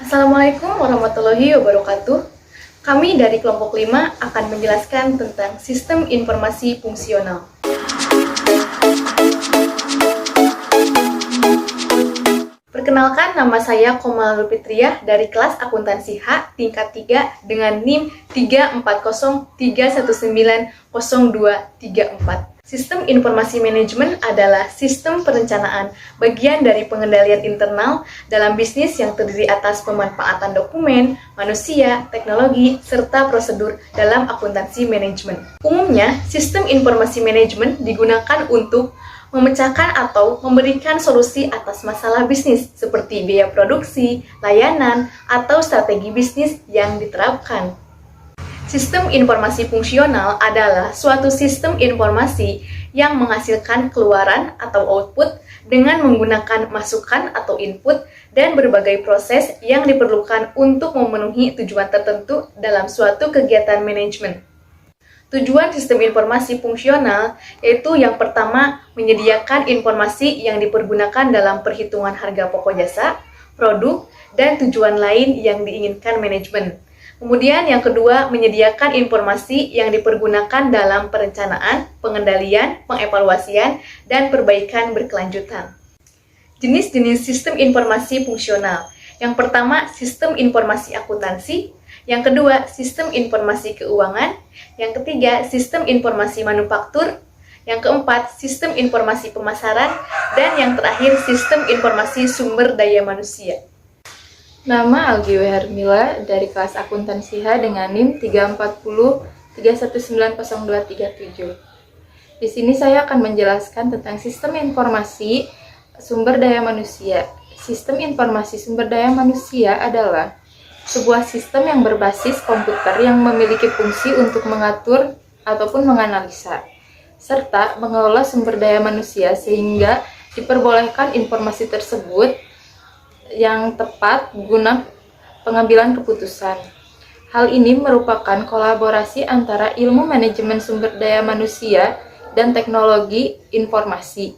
Assalamualaikum warahmatullahi wabarakatuh. Kami dari kelompok 5 akan menjelaskan tentang sistem informasi fungsional. Perkenalkan, nama saya Komal Nurfitriah dari kelas akuntansi H tingkat 3 dengan NIM 34031900234. Sistem informasi manajemen adalah sistem perencanaan bagian dari pengendalian internal dalam bisnis yang terdiri atas pemanfaatan dokumen, manusia, teknologi, serta prosedur dalam akuntansi manajemen. Umumnya, sistem informasi manajemen digunakan untuk memecahkan atau memberikan solusi atas masalah bisnis seperti biaya produksi, layanan, atau strategi bisnis yang diterapkan. Sistem informasi fungsional adalah suatu sistem informasi yang menghasilkan keluaran atau output dengan menggunakan masukan atau input dan berbagai proses yang diperlukan untuk memenuhi tujuan tertentu dalam suatu kegiatan manajemen. Tujuan sistem informasi fungsional yaitu yang pertama, menyediakan informasi yang dipergunakan dalam perhitungan harga pokok jasa, produk, dan tujuan lain yang diinginkan manajemen. Kemudian yang kedua, menyediakan informasi yang dipergunakan dalam perencanaan, pengendalian, pengevaluasian, dan perbaikan berkelanjutan. Jenis-jenis sistem informasi fungsional. Yang pertama, sistem informasi akuntansi. Yang kedua, sistem informasi keuangan. Yang ketiga, sistem informasi manufaktur. Yang keempat, sistem informasi pemasaran. Dan yang terakhir, sistem informasi sumber daya manusia. Nama Algiwe Hermila dari kelas akuntansi H dengan NIM 34031900237. Di sini saya akan menjelaskan tentang sistem informasi sumber daya manusia. Sistem informasi sumber daya manusia adalah sebuah sistem yang berbasis komputer yang memiliki fungsi untuk mengatur ataupun menganalisa, serta mengelola sumber daya manusia sehingga diperbolehkan informasi tersebut yang tepat guna pengambilan keputusan. Hal ini merupakan kolaborasi antara ilmu manajemen sumber daya manusia dan teknologi informasi.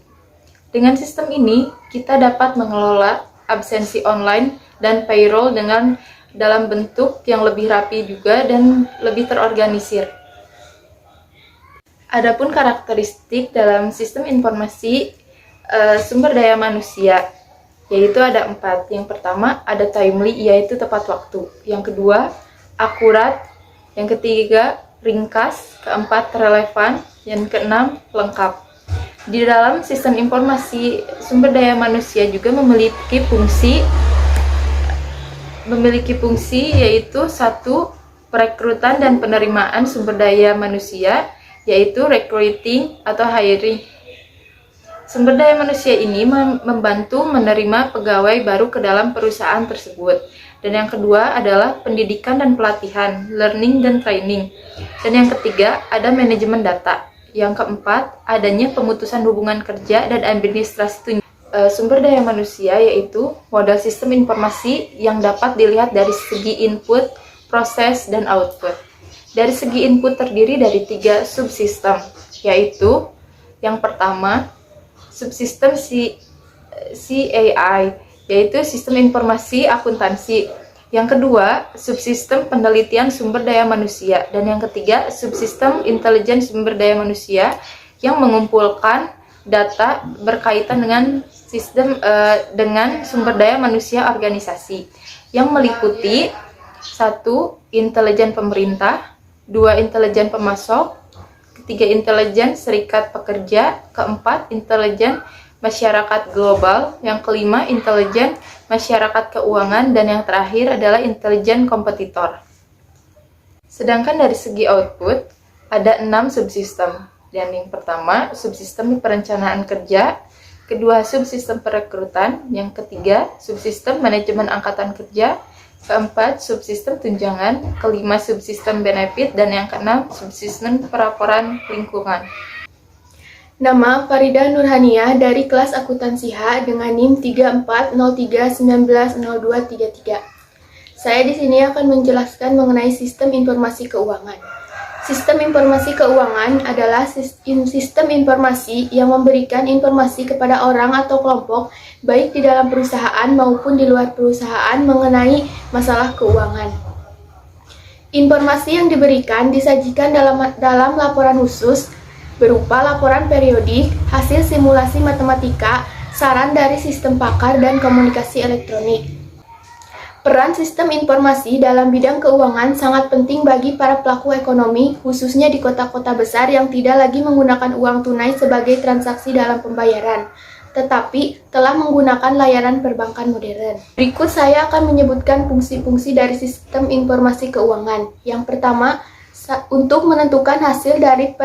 Dengan sistem ini, kita dapat mengelola absensi online dan payroll dalam bentuk yang lebih rapi juga dan lebih terorganisir. Adapun karakteristik dalam sistem informasi sumber daya manusia, yaitu ada 4. Yang pertama, ada timely, yaitu tepat waktu. Yang kedua, akurat. Yang ketiga, ringkas. Keempat, relevan. Yang keenam, lengkap. Di dalam sistem informasi sumber daya manusia juga memiliki fungsi yaitu 1. Perekrutan dan penerimaan sumber daya manusia, yaitu recruiting atau hiring. Sumber daya manusia ini membantu menerima pegawai baru ke dalam perusahaan tersebut. Dan yang kedua adalah pendidikan dan pelatihan, learning dan training. Dan yang ketiga ada manajemen data. Yang keempat, adanya pemutusan hubungan kerja dan administrasi sumber daya manusia, yaitu modal sistem informasi yang dapat dilihat dari segi input, proses, dan output. Dari segi input terdiri dari 3 subsistem, yaitu yang pertama, subsistem CAI, yaitu sistem informasi akuntansi. Yang kedua, subsistem penelitian sumber daya manusia. Dan yang ketiga, subsistem intelijen sumber daya manusia yang mengumpulkan data berkaitan dengan dengan sumber daya manusia organisasi, yang meliputi 1. Intelijen pemerintah, 2. Intelijen pemasok, ketiga, intelijen serikat pekerja, keempat, intelijen masyarakat global, yang kelima, intelijen masyarakat keuangan, dan yang terakhir adalah intelijen kompetitor. Sedangkan dari segi output, ada 6 subsistem. Dan yang pertama, subsistem perencanaan kerja, kedua, subsistem perekrutan, yang ketiga, subsistem manajemen angkatan kerja, keempat, subsistem tunjangan, kelima, subsistem benefit, dan yang keenam, subsistem pelaporan lingkungan. Nama Faridah Nurhaniah dari kelas akuntansi H dengan NIM 3403190233. Saya di sini akan menjelaskan mengenai sistem informasi keuangan. Sistem informasi keuangan adalah sistem informasi yang memberikan informasi kepada orang atau kelompok, baik di dalam perusahaan maupun di luar perusahaan mengenai masalah keuangan. Informasi yang diberikan disajikan dalam laporan khusus, berupa laporan periodik, hasil simulasi matematika, saran dari sistem pakar, dan komunikasi elektronik. Peran sistem informasi dalam bidang keuangan sangat penting bagi para pelaku ekonomi, khususnya di kota-kota besar yang tidak lagi menggunakan uang tunai sebagai transaksi dalam pembayaran, tetapi telah menggunakan layanan perbankan modern. Berikut saya akan menyebutkan fungsi-fungsi dari sistem informasi keuangan. Yang pertama, untuk menentukan hasil dari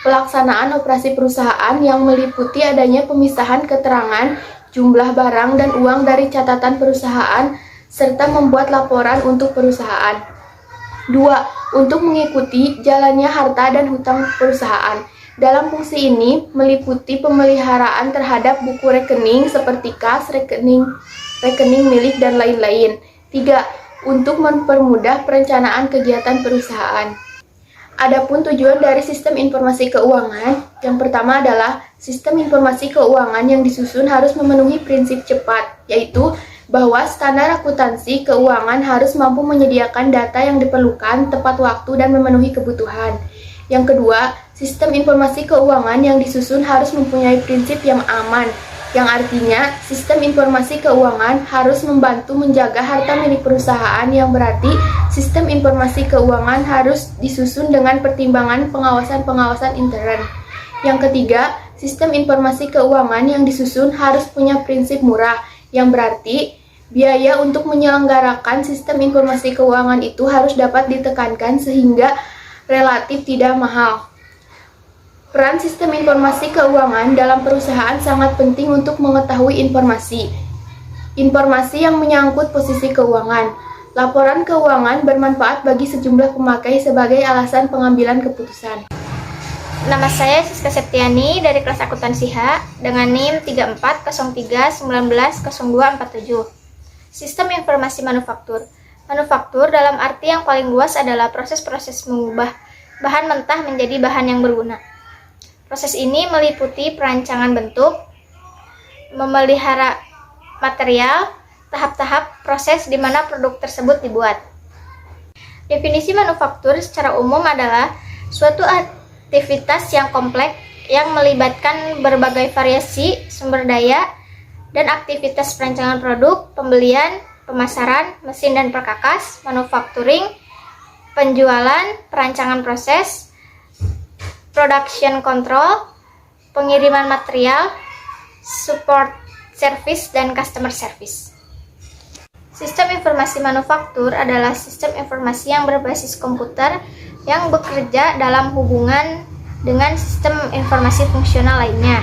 pelaksanaan operasi perusahaan yang meliputi adanya pemisahan keterangan, jumlah barang dan uang dari catatan perusahaan, serta membuat laporan untuk perusahaan. 2. Untuk mengikuti jalannya harta dan hutang perusahaan. Dalam fungsi ini meliputi pemeliharaan terhadap buku rekening seperti kas, rekening milik, dan lain-lain. 3. Untuk mempermudah perencanaan kegiatan perusahaan. Adapun tujuan dari sistem informasi keuangan, yang pertama adalah sistem informasi keuangan yang disusun harus memenuhi prinsip cepat, yaitu bahwa standar akuntansi keuangan harus mampu menyediakan data yang diperlukan tepat waktu dan memenuhi kebutuhan. Yang kedua, sistem informasi keuangan yang disusun harus mempunyai prinsip yang aman, yang artinya sistem informasi keuangan harus membantu menjaga harta milik perusahaan, yang berarti sistem informasi keuangan harus disusun dengan pertimbangan pengawasan-pengawasan intern. Yang ketiga, sistem informasi keuangan yang disusun harus punya prinsip murah, yang berarti biaya untuk menyelenggarakan sistem informasi keuangan itu harus dapat ditekankan sehingga relatif tidak mahal. Peran sistem informasi keuangan dalam perusahaan sangat penting untuk mengetahui informasi yang menyangkut posisi keuangan. Laporan keuangan bermanfaat bagi sejumlah pemakai sebagai alasan pengambilan keputusan. Nama saya Siska Septiani dari kelas akuntansi H dengan NIM 3403190247. Sistem informasi manufaktur. Manufaktur dalam arti yang paling luas adalah proses-proses mengubah bahan mentah menjadi bahan yang berguna. Proses ini meliputi perancangan bentuk, memelihara material, tahap-tahap proses di mana produk tersebut dibuat. Definisi manufaktur secara umum adalah suatu aktivitas yang kompleks yang melibatkan berbagai variasi sumber daya dan aktivitas perancangan produk, pembelian, pemasaran, mesin dan perkakas, manufacturing, penjualan, perancangan proses, production control, pengiriman material, support service, dan customer service. Sistem informasi manufaktur adalah sistem informasi yang berbasis komputer yang bekerja dalam hubungan dengan sistem informasi fungsional lainnya.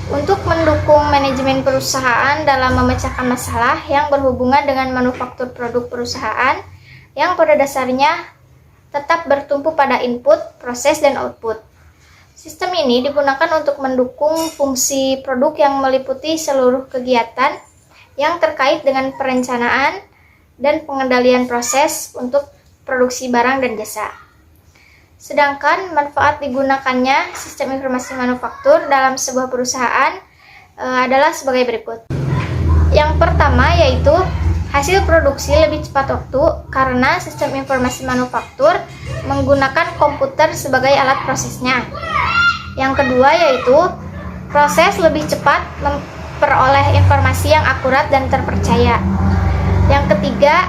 Untuk mendukung manajemen perusahaan dalam memecahkan masalah yang berhubungan dengan manufaktur produk perusahaan yang pada dasarnya tetap bertumpu pada input, proses, dan output. Sistem ini digunakan untuk mendukung fungsi produk yang meliputi seluruh kegiatan yang terkait dengan perencanaan dan pengendalian proses untuk produksi barang dan jasa. Sedangkan manfaat digunakannya sistem informasi manufaktur dalam sebuah perusahaan adalah sebagai berikut. Yang pertama yaitu hasil produksi lebih cepat waktu karena sistem informasi manufaktur menggunakan komputer sebagai alat prosesnya. Yang kedua yaitu proses lebih cepat memperoleh informasi yang akurat dan terpercaya. Yang ketiga,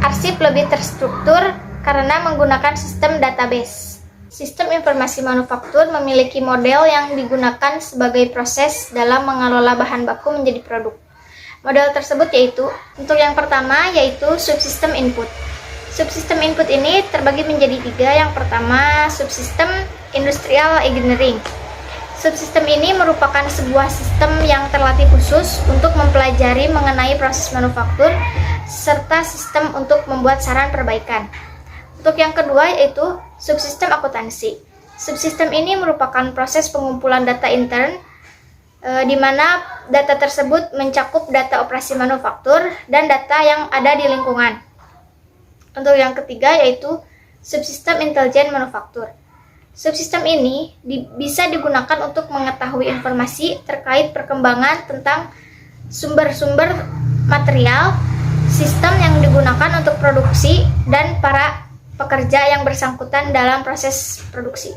arsip lebih terstruktur karena menggunakan sistem database. Sistem informasi manufaktur memiliki model yang digunakan sebagai proses dalam mengelola bahan baku menjadi produk. Model tersebut yaitu, untuk yang pertama yaitu subsistem input. Subsistem input ini terbagi menjadi 3. Yang pertama, subsistem industrial engineering. Subsistem ini merupakan sebuah sistem yang terlatih khusus untuk mempelajari mengenai proses manufaktur serta sistem untuk membuat saran perbaikan. Untuk yang kedua yaitu subsistem akuntansi. Subsistem ini merupakan proses pengumpulan data intern di mana data tersebut mencakup data operasi manufaktur dan data yang ada di lingkungan. Untuk yang ketiga yaitu subsistem intelijen manufaktur. Subsistem ini bisa digunakan untuk mengetahui informasi terkait perkembangan tentang sumber-sumber material, sistem yang digunakan untuk produksi, dan para pekerja yang bersangkutan dalam proses produksi.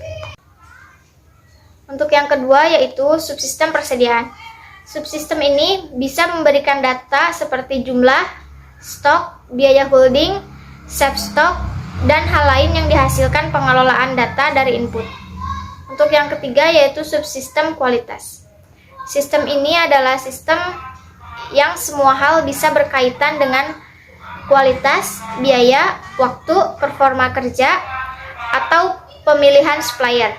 Untuk yang kedua yaitu subsistem persediaan. Subsistem ini bisa memberikan data seperti jumlah, stok, biaya holding, save stock, dan hal lain yang dihasilkan pengelolaan data dari input. Untuk yang ketiga yaitu subsistem kualitas. Sistem ini adalah sistem yang semua hal bisa berkaitan dengan kualitas, biaya, waktu, performa kerja, atau pemilihan supplier.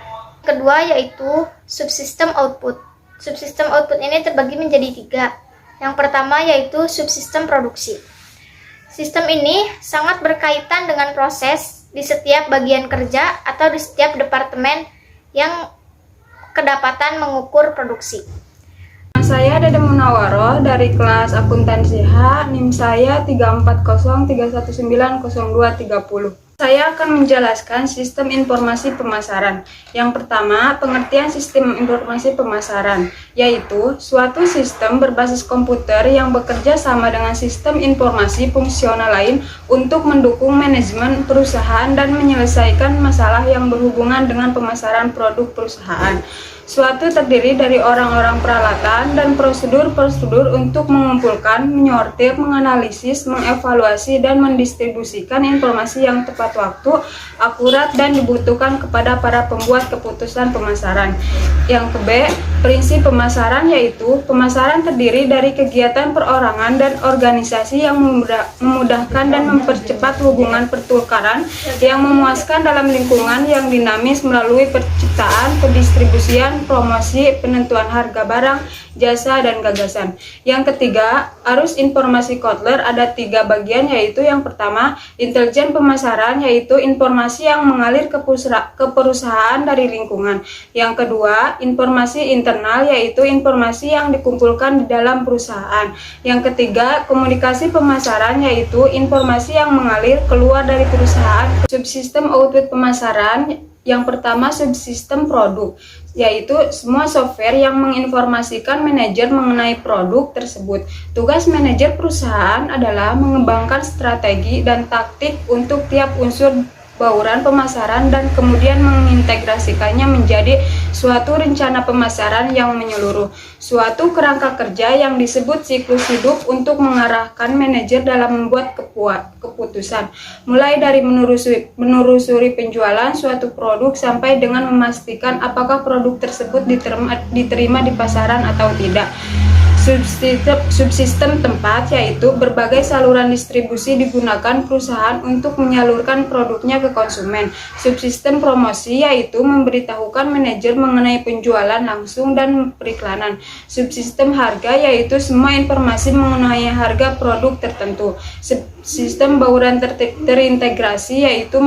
Kedua yaitu subsistem output. Subsistem output ini terbagi menjadi 3. Yang pertama yaitu subsistem produksi. Sistem ini sangat berkaitan dengan proses di setiap bagian kerja atau di setiap departemen yang kedapatan mengukur produksi. Saya Dede Munawaroh dari kelas akuntansi H, NIM saya 34031900230. Saya akan menjelaskan sistem informasi pemasaran. Yang pertama, pengertian sistem informasi pemasaran, yaitu suatu sistem berbasis komputer yang bekerja sama dengan sistem informasi fungsional lain untuk mendukung manajemen perusahaan dan menyelesaikan masalah yang berhubungan dengan pemasaran produk perusahaan. Suatu terdiri dari orang-orang peralatan dan prosedur-prosedur untuk mengumpulkan, menyortir, menganalisis, mengevaluasi, dan mendistribusikan informasi yang tepat waktu, akurat, dan dibutuhkan kepada para pembuat keputusan pemasaran. Yang ke-B, prinsip pemasaran yaitu pemasaran terdiri dari kegiatan perorangan dan organisasi yang memudahkan dan mempercepat hubungan pertukaran yang memuaskan dalam lingkungan yang dinamis melalui penciptaan, pendistribusian, promosi, penentuan harga barang, jasa, dan gagasan. Yang ketiga, arus informasi Kotler ada 3 bagian, yaitu yang pertama, intelijen pemasaran, yaitu informasi yang mengalir ke perusahaan dari lingkungan. Yang kedua, informasi internal, yaitu informasi yang dikumpulkan di dalam perusahaan. Yang ketiga, komunikasi pemasaran, yaitu informasi yang mengalir keluar dari perusahaan. Subsistem output pemasaran, yang pertama subsistem produk, yaitu semua software yang menginformasikan manajer mengenai produk tersebut. Tugas manajer perusahaan adalah mengembangkan strategi dan taktik untuk tiap unsur bauran pemasaran dan kemudian mengintegrasikannya menjadi suatu rencana pemasaran yang menyeluruh. Suatu kerangka kerja yang disebut siklus hidup untuk mengarahkan manajer dalam membuat keputusan, mulai dari menelusuri penjualan suatu produk sampai dengan memastikan apakah produk tersebut diterima di pasaran atau tidak. Subsistem tempat, yaitu berbagai saluran distribusi digunakan perusahaan untuk menyalurkan produknya ke konsumen. Subsistem promosi, yaitu memberitahukan manajer mengenai penjualan langsung dan periklanan. Subsistem harga, yaitu semua informasi mengenai harga produk tertentu. Sistem bauran terintegrasi, yaitu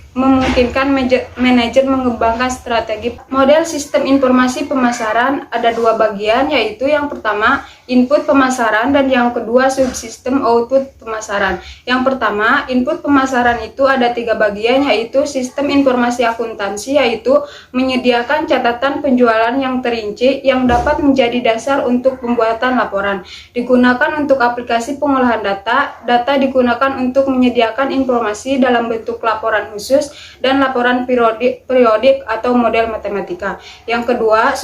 memungkinkan manajer mengembangkan strategi. Model sistem informasi pemasaran ada 2 bagian, yaitu yang pertama input pemasaran dan yang kedua subsistem output pemasaran. Yang pertama, input pemasaran itu ada 3 bagian, yaitu sistem informasi akuntansi, yaitu menyediakan catatan penjualan yang terinci yang dapat menjadi dasar untuk pembuatan laporan. Digunakan untuk aplikasi pengolahan data. Data digunakan untuk menyediakan informasi dalam bentuk laporan khusus dan laporan periodik atau model matematika. Yang kedua,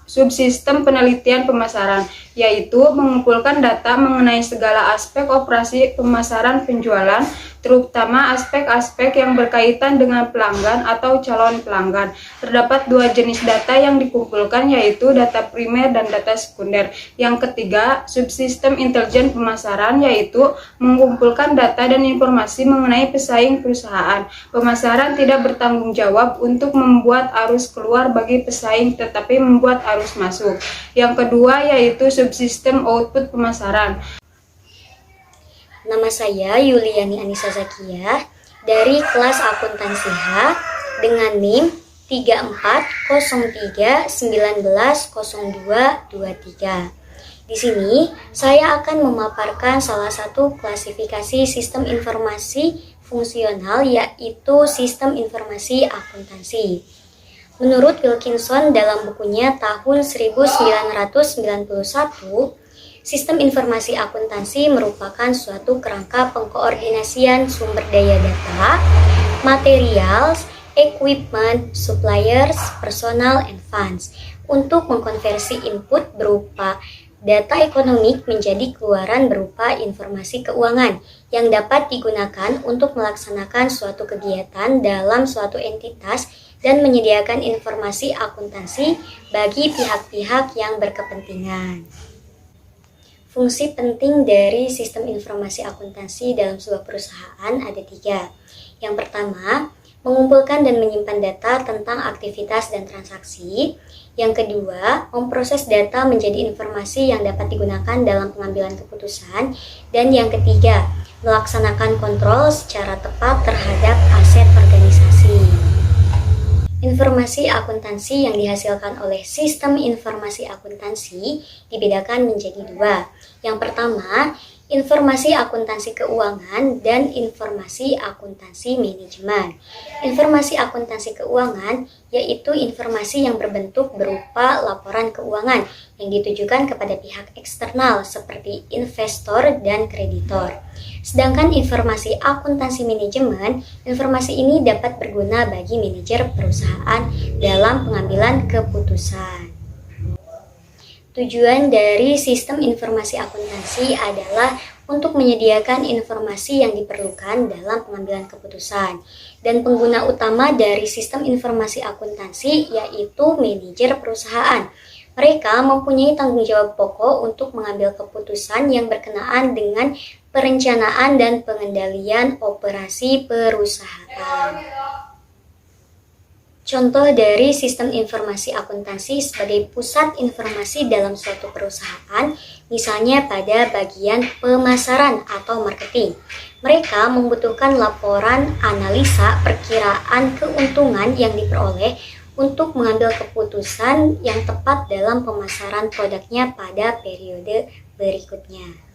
subsistem penelitian pemasaran, yaitu mengumpulkan data mengenai segala aspek operasi pemasaran penjualan, terutama aspek-aspek yang berkaitan dengan pelanggan atau calon pelanggan. Terdapat 2 jenis data yang dikumpulkan, yaitu data primer dan data sekunder. Yang ketiga, subsistem intelijen pemasaran, yaitu mengumpulkan data dan informasi mengenai pesaing perusahaan. Pemasaran tidak bertanggung jawab untuk membuat arus keluar bagi pesaing, tetapi membuat arus masuk. Yang kedua yaitu subsistem output pemasaran. Nama saya Yuliani Anissa Zakia dari kelas akuntansi H dengan NIM 3403190223. Di sini saya akan memaparkan salah satu klasifikasi sistem informasi fungsional, yaitu sistem informasi akuntansi. Menurut Wilkinson dalam bukunya tahun 1991, sistem informasi akuntansi merupakan suatu kerangka pengkoordinasian sumber daya data, materials, equipment, suppliers, personal, and funds untuk mengkonversi input berupa data ekonomik menjadi keluaran berupa informasi keuangan yang dapat digunakan untuk melaksanakan suatu kegiatan dalam suatu entitas dan menyediakan informasi akuntansi bagi pihak-pihak yang berkepentingan. Fungsi penting dari sistem informasi akuntansi dalam sebuah perusahaan ada 3. Yang pertama, mengumpulkan dan menyimpan data tentang aktivitas dan transaksi. Yang kedua, memproses data menjadi informasi yang dapat digunakan dalam pengambilan keputusan. Dan yang ketiga, melaksanakan kontrol secara tepat terhadap aset organisasi. Informasi akuntansi yang dihasilkan oleh sistem informasi akuntansi dibedakan menjadi 2. Yang pertama, informasi akuntansi keuangan dan informasi akuntansi manajemen. Informasi akuntansi keuangan yaitu informasi yang berbentuk berupa laporan keuangan yang ditujukan kepada pihak eksternal seperti investor dan kreditor. Sedangkan informasi akuntansi manajemen, informasi ini dapat berguna bagi manajer perusahaan dalam pengambilan keputusan. Tujuan dari sistem informasi akuntansi adalah untuk menyediakan informasi yang diperlukan dalam pengambilan keputusan. Dan pengguna utama dari sistem informasi akuntansi yaitu manajer perusahaan. Mereka mempunyai tanggung jawab pokok untuk mengambil keputusan yang berkenaan dengan perencanaan dan pengendalian operasi perusahaan. Contoh dari sistem informasi akuntansi sebagai pusat informasi dalam suatu perusahaan, misalnya pada bagian pemasaran atau marketing. Mereka membutuhkan laporan analisa perkiraan keuntungan yang diperoleh untuk mengambil keputusan yang tepat dalam pemasaran produknya pada periode berikutnya.